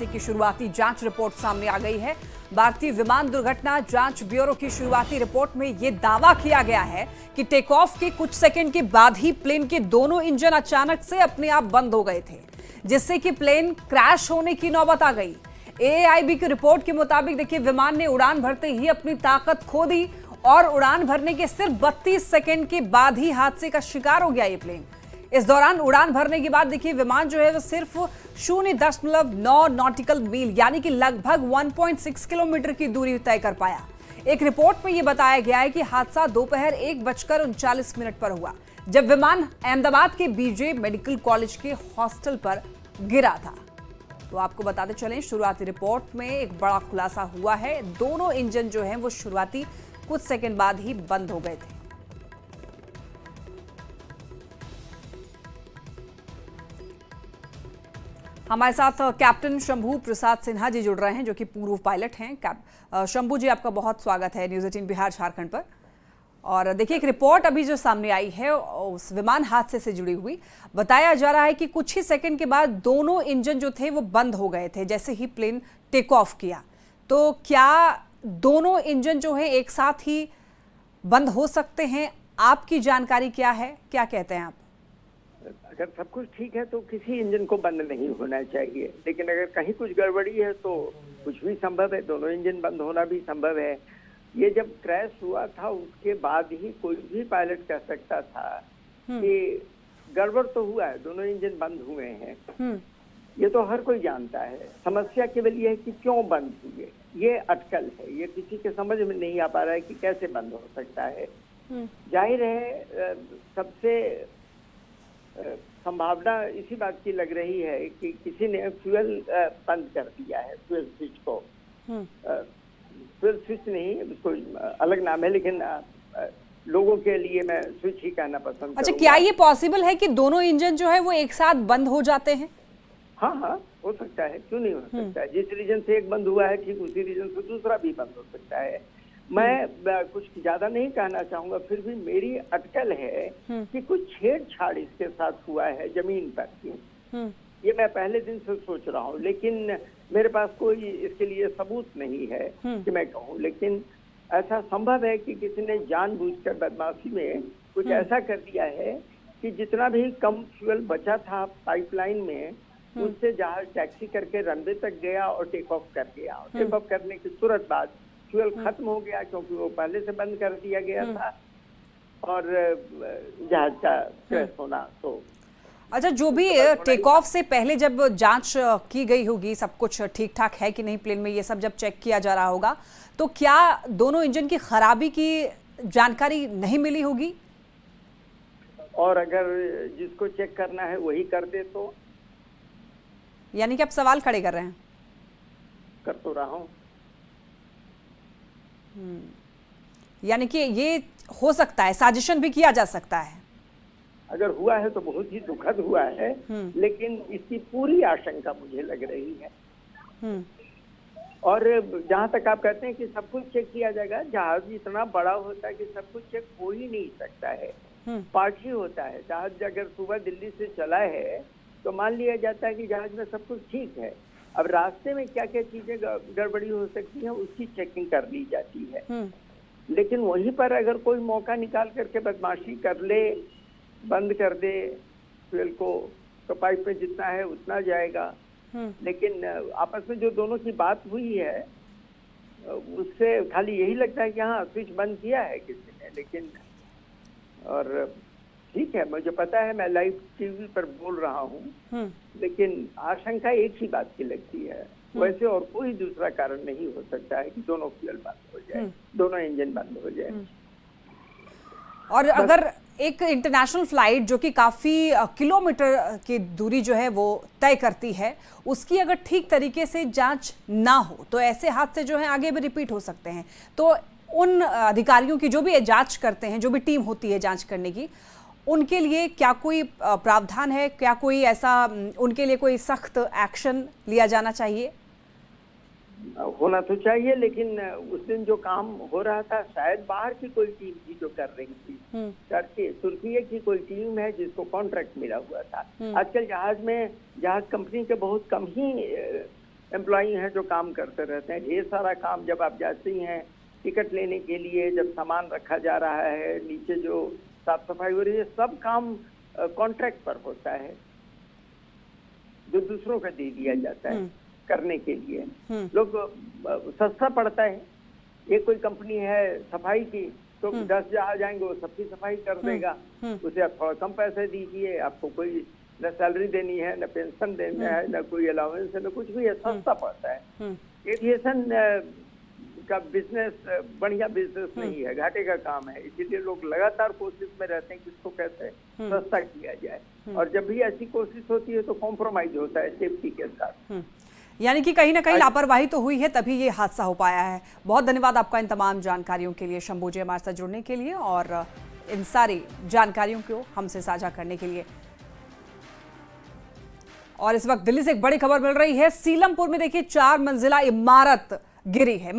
हादसे की शुरुआती जांच रिपोर्ट सामने आ गई है। भारतीय विमान दुर्घटना जांच ब्यूरो की शुरुआती रिपोर्ट में यह दावा किया गया है कि टेक ऑफ के कुछ सेकंड के बाद ही प्लेन के दोनों इंजन अचानक से अपने आप बंद हो गए थे, जिससे कि प्लेन क्रैश होने की नौबत आ गई। एआईबी की रिपोर्ट के मुताबिक देखिए, विमान ने उड़ान भरते ही अपनी ताकत खो दी और उड़ान भरने के सिर्फ 32 सेकंड के बाद ही हादसे का शिकार हो गया ये प्लेन। इस दौरान उड़ान भरने के बाद देखिए, विमान जो है वो सिर्फ 0.9 नॉटिकल मील यानी कि लगभग 1.6 किलोमीटर की दूरी तय कर पाया। एक रिपोर्ट में यह बताया गया है कि हादसा दोपहर 1:39 पर हुआ, जब विमान अहमदाबाद के बीजे मेडिकल कॉलेज के हॉस्टल पर गिरा था। तो आपको बताते चलें, शुरुआती रिपोर्ट में एक बड़ा खुलासा हुआ है। दोनों इंजन जो हैं वो शुरुआती कुछ सेकंड बाद ही बंद हो गए थे। हमारे साथ कैप्टन शंभू प्रसाद सिन्हा जी जुड़ रहे हैं, जो कि पूर्व पायलट हैं। शंभू जी, आपका बहुत स्वागत है न्यूज़ 18 बिहार झारखंड पर। और देखिए, एक रिपोर्ट अभी जो सामने आई है उस विमान हादसे से जुड़ी हुई, बताया जा रहा है कि कुछ ही सेकंड के बाद दोनों इंजन जो थे वो बंद हो गए थे जैसे ही प्लेन टेक ऑफ किया। तो क्या दोनों इंजन जो है एक साथ ही बंद हो सकते हैं? आपकी जानकारी क्या है, क्या कहते हैं आप? अगर सब कुछ ठीक है तो किसी इंजन को बंद नहीं होना चाहिए, लेकिन अगर कहीं कुछ गड़बड़ी है तो कुछ भी संभव है, दोनों इंजन बंद होना भी संभव है। ये जब क्रैश हुआ था उसके बाद ही कोई भी पायलट कह सकता था कि गड़बड़ तो हुआ है, दोनों इंजन बंद हुए हैं। ये तो हर कोई जानता है। समस्या केवल ये है कि क्यों बंद हुए, ये अटकल है। ये किसी के समझ में नहीं आ पा रहा है कि कैसे बंद हो सकता है। जाहिर है सबसे संभावना इसी बात की लग रही है कि किसी ने फ्यूल बंद कर दिया है, फ्यूल स्विच को। फ्यूल स्विच नहीं, उसको अलग नाम है, लेकिन लोगों के लिए मैं स्विच ही कहना पसंद करूंगा। अच्छा, क्या ये पॉसिबल है कि दोनों इंजन जो है वो एक साथ बंद हो जाते हैं? हाँ हाँ, हो सकता है, क्यों नहीं हो सकता है। जिस रीजन से एक बंद हुआ है, ठीक उसी रीजन से दूसरा भी बंद हो सकता है। मैं कुछ ज्यादा नहीं कहना चाहूंगा, फिर भी मेरी अटकल है कि कुछ छेड़छाड़ इसके साथ हुआ है जमीन पर। ये मैं पहले दिन से सोच रहा हूँ, लेकिन मेरे पास कोई इसके लिए सबूत नहीं है कि मैं कहूँ। लेकिन ऐसा संभव है कि किसी ने जानबूझकर बदमाशी में कुछ ऐसा कर दिया है कि जितना भी कम फ्यूल बचा था पाइपलाइन में, उससे जहाज टैक्सी करके रनवे तक गया और टेक ऑफ कर गया। टेक ऑफ करने के तुरंत बाद फ्यूल खत्म हो गया, क्योंकि वो पहले से बंद कर दिया गया था, और जहाज का क्रैश होना। तो अच्छा, जो भी टेक ऑफ से पहले जब जांच की गई होगी, सब कुछ ठीक ठाक है कि नहीं प्लेन में, ये सब जब चेक किया जा रहा होगा, तो क्या दोनों इंजन की खराबी की जानकारी नहीं मिली होगी? और अगर जिसको चेक करना है वही कर दे तो? यानी कि आप सवाल खड़े कर रहे हैं? कर तो रहा हूं। यानी कि ये हो सकता है, साजिशन भी किया जा सकता है। अगर हुआ है तो बहुत ही दुखद हुआ है, लेकिन इसकी पूरी आशंका मुझे लग रही है। और जहां तक आप कहते हैं कि सब कुछ चेक किया जाएगा, जहाज इतना बड़ा होता है कि सब कुछ चेक हो ही नहीं सकता है। पार्ट ही होता है। जहाज अगर सुबह दिल्ली से चला है तो मान लिया जाता है कि जहाज में सब कुछ ठीक है। अब रास्ते में क्या क्या चीजें गड़बड़ी हो सकती है, उसकी चेकिंग कर ली जाती है। लेकिन वहीं पर अगर कोई मौका निकाल करके बदमाशी कर ले, बंद कर दे फ्यूल को, तो पाइप में जितना है उतना जाएगा। लेकिन आपस में जो दोनों की बात हुई है, उससे खाली यही लगता है कि हाँ स्विच बंद किया है किसी ने। लेकिन और ठीक है, मुझे पता है, मैं लाइव टीवी पर बोल रहा हूँ, लेकिन आशंका एक ही बात की लगती है। वैसे और कोई दूसरा कारण नहीं हो सकता है कि दोनों फ्यूल बंद हो जाए, दोनों इंजन बंद हो जाए। और अगर एक इंटरनेशनल फ्लाइट जो कि काफ़ी किलोमीटर की दूरी जो है वो तय करती है, उसकी अगर ठीक तरीके से जांच ना हो तो ऐसे हादसे जो हैं आगे भी रिपीट हो सकते हैं। तो उन अधिकारियों की जो भी जांच करते हैं, जो भी टीम होती है जांच करने की, उनके लिए क्या कोई प्रावधान है? क्या कोई ऐसा उनके लिए कोई सख्त एक्शन लिया जाना चाहिए? होना तो चाहिए, लेकिन उस दिन जो काम हो रहा था शायद बाहर की कोई टीम थी जो कर रही थी। तुर्की की कोई टीम है जिसको कॉन्ट्रैक्ट मिला हुआ था। आजकल जहाज कंपनी के बहुत कम ही एम्प्लॉई हैं जो काम करते रहते हैं। ढेर सारा काम जब आप जाती हैं टिकट लेने के लिए, जब सामान रखा जा रहा है, नीचे जो साफ सफाई हो रही है, सब काम कॉन्ट्रैक्ट पर होता है, जो दूसरों को दे दिया जाता है करने के लिए। लोग सस्ता पड़ता है। ये कोई कंपनी है सफाई की तो 10 जहाँ जाएंगे वो सबकी सफाई कर देगा, उसे आप थोड़ा कम पैसे दीजिए, आपको कोई न सैलरी देनी है, न पेंशन देना है, न कोई अलाउंस है, न कुछ भी है, सस्ता पड़ता है। एविएशन का बिजनेस बढ़िया बिजनेस नहीं है, घाटे का काम है। इसीलिए लोग लगातार कोशिश में रहते हैं कि इसको कैसे सस्ता किया जाए, और जब भी ऐसी कोशिश होती है तो कॉम्प्रोमाइज होता है सेफ्टी के साथ। यानी कि कहीं ना कहीं लापरवाही तो हुई है, तभी ये हादसा हो पाया है। बहुत धन्यवाद आपका इन तमाम जानकारियों के लिए, शंभू जी, हमारे साथ जुड़ने के लिए और इन सारी जानकारियों को हमसे साझा करने के लिए। और इस वक्त दिल्ली से एक बड़ी खबर मिल रही है। सीलमपुर में देखिए 4 मंजिला इमारत गिरी है।